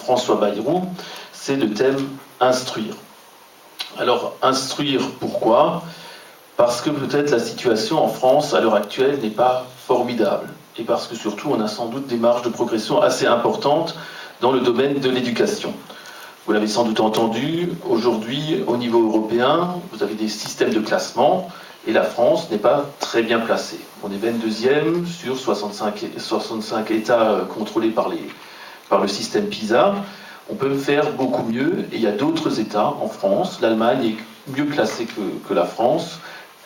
François Bayrou, c'est le thème « Instruire ». Alors, instruire, pourquoi ? Parce que peut-être la situation en France, à l'heure actuelle, n'est pas formidable. Et parce que surtout, on a sans doute des marges de progression assez importantes dans le domaine de l'éducation. Vous l'avez sans doute entendu, aujourd'hui, au niveau européen, vous avez des systèmes de classement, et la France n'est pas très bien placée. On est 22e sur 65 États contrôlés par le système PISA. On peut faire beaucoup mieux, et il y a d'autres États en France. L'Allemagne est mieux classée que la France,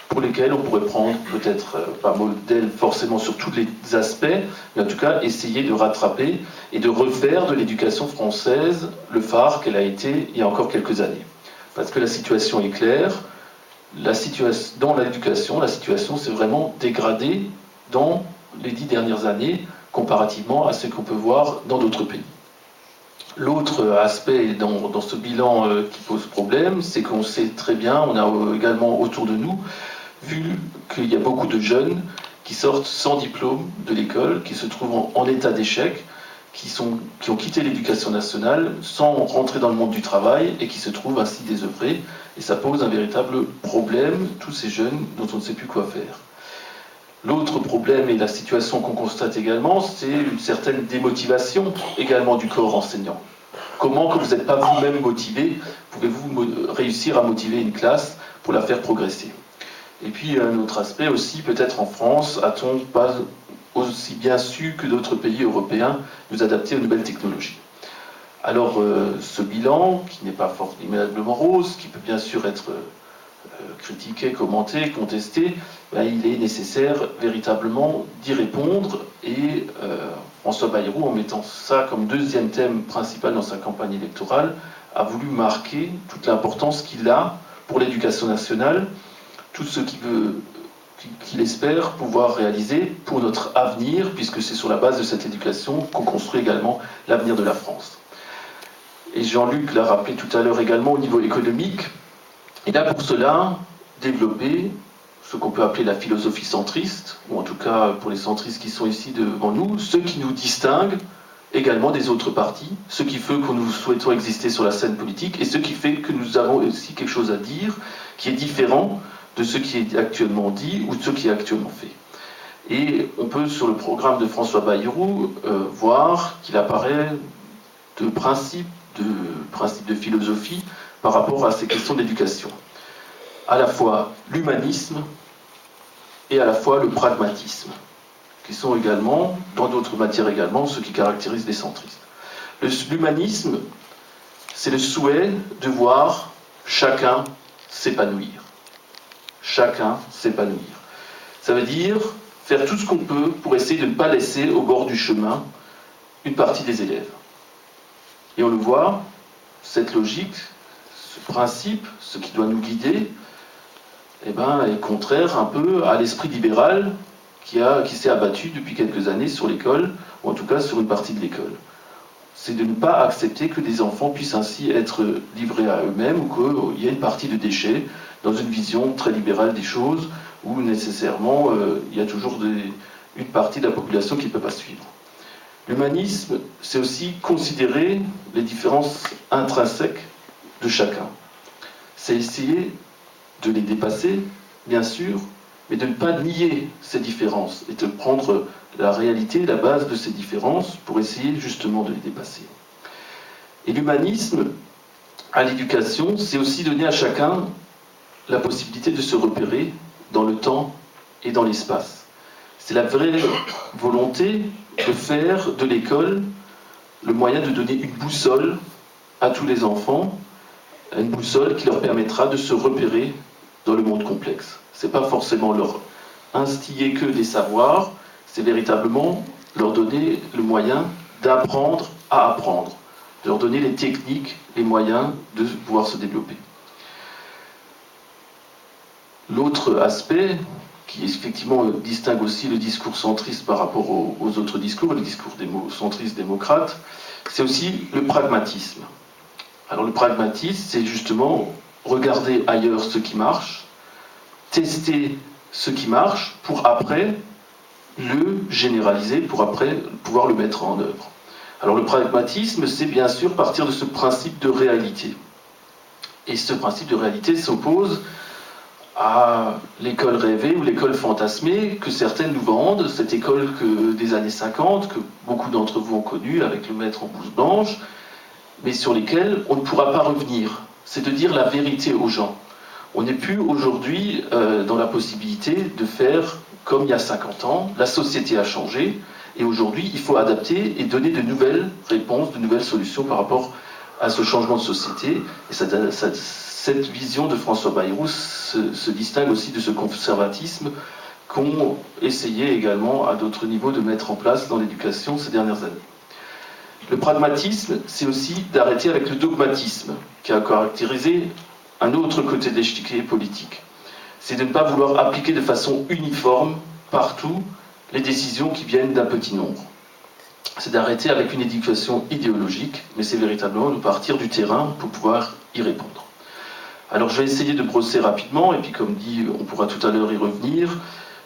pour lesquels on pourrait prendre peut-être pas modèle forcément sur tous les aspects, mais en tout cas essayer de rattraper et de refaire de l'éducation française le phare qu'elle a été il y a encore quelques années. Parce que la situation est claire, dans l'éducation, la situation s'est vraiment dégradée dans les 10 dernières années comparativement à ce qu'on peut voir dans d'autres pays. L'autre aspect dans ce bilan qui pose problème, c'est qu'on sait très bien, on a également autour de nous, vu qu'il y a beaucoup de jeunes qui sortent sans diplôme de l'école, qui se trouvent en état d'échec, qui ont quitté l'éducation nationale sans rentrer dans le monde du travail et qui se trouvent ainsi désœuvrés. Et ça pose un véritable problème, tous ces jeunes dont on ne sait plus quoi faire. L'autre problème et la situation qu'on constate également, c'est une certaine démotivation également du corps enseignant. Comment, quand vous n'êtes pas vous-même motivé, pouvez-vous réussir à motiver une classe pour la faire progresser ? Et puis un autre aspect aussi, peut-être en France, a-t-on pas aussi bien su que d'autres pays européens nous adapter aux nouvelles technologies. Alors ce bilan, qui n'est pas formidablement rose, qui peut bien sûr être critiqué, commenté, contesté, il est nécessaire véritablement d'y répondre et François Bayrou, en mettant ça comme deuxième thème principal dans sa campagne électorale, a voulu marquer toute l'importance qu'il a pour l'éducation nationale, tout ce qu'il espère pouvoir réaliser pour notre avenir, puisque c'est sur la base de cette éducation qu'on construit également l'avenir de la France. Et Jean-Luc l'a rappelé tout à l'heure également au niveau économique, il a pour cela développé ce qu'on peut appeler la philosophie centriste, ou en tout cas pour les centristes qui sont ici devant nous, ce qui nous distingue également des autres partis, ce qui fait que nous souhaitons exister sur la scène politique et ce qui fait que nous avons aussi quelque chose à dire qui est différent de ce qui est actuellement dit ou de ce qui est actuellement fait. Et on peut, sur le programme de François Bayrou, voir qu'il apparaît de principes de philosophie par rapport à ces questions d'éducation. À la fois l'humanisme et à la fois le pragmatisme, qui sont également, dans d'autres matières également, ce qui caractérise les centristes. L'humanisme, c'est le souhait de voir chacun s'épanouir. Chacun s'épanouir. Ça veut dire faire tout ce qu'on peut pour essayer de ne pas laisser au bord du chemin une partie des élèves. Et on le voit, cette logique, ce principe, ce qui doit nous guider, est contraire un peu à l'esprit libéral qui s'est abattu depuis quelques années sur l'école, ou en tout cas sur une partie de l'école. C'est de ne pas accepter que des enfants puissent ainsi être livrés à eux-mêmes, ou qu'il y ait une partie de déchets dans une vision très libérale des choses, où nécessairement il y a toujours une partie de la population qui ne peut pas suivre. L'humanisme, c'est aussi considérer les différences intrinsèques de chacun. C'est essayer de les dépasser, bien sûr, mais de ne pas nier ces différences et de prendre la réalité, la base de ces différences pour essayer justement de les dépasser. Et l'humanisme, à l'éducation, c'est aussi donner à chacun la possibilité de se repérer dans le temps et dans l'espace. C'est la vraie volonté de faire de l'école le moyen de donner une boussole à tous les enfants, une boussole qui leur permettra de se repérer dans le monde complexe. Ce n'est pas forcément leur instiller que des savoirs, c'est véritablement leur donner le moyen d'apprendre à apprendre, de leur donner les techniques, les moyens de pouvoir se développer. L'autre aspect, qui effectivement distingue aussi le discours centriste par rapport aux autres discours, le discours centriste démocrate, c'est aussi le pragmatisme. Alors le pragmatisme, c'est justement regarder ailleurs ce qui marche, tester ce qui marche pour après le généraliser, pour après pouvoir le mettre en œuvre. Alors le pragmatisme, c'est bien sûr partir de ce principe de réalité. Et ce principe de réalité s'oppose à l'école rêvée ou l'école fantasmée que certaines nous vendent, cette école des années 50, que beaucoup d'entre vous ont connue avec le maître en blouse blanche, mais sur lesquelles on ne pourra pas revenir. C'est de dire la vérité aux gens. On n'est plus aujourd'hui dans la possibilité de faire comme il y a 50 ans. La société a changé et aujourd'hui il faut adapter et donner de nouvelles réponses, de nouvelles solutions par rapport à ce changement de société. Et cette vision de François Bayrou se distingue aussi de ce conservatisme qu'ont essayé également à d'autres niveaux de mettre en place dans l'éducation ces dernières années. Le pragmatisme, c'est aussi d'arrêter avec le dogmatisme qui a caractérisé un autre côté de l'échiquier politique. C'est de ne pas vouloir appliquer de façon uniforme partout les décisions qui viennent d'un petit nombre. C'est d'arrêter avec une éducation idéologique, mais c'est véritablement de partir du terrain pour pouvoir y répondre. Alors je vais essayer de brosser rapidement, et puis comme dit, on pourra tout à l'heure y revenir,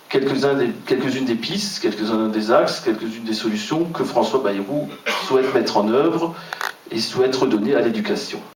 quelques-unes des pistes, quelques-uns des axes, quelques-unes des solutions que François Bayrou souhaite mettre en œuvre et souhaite redonner à l'éducation.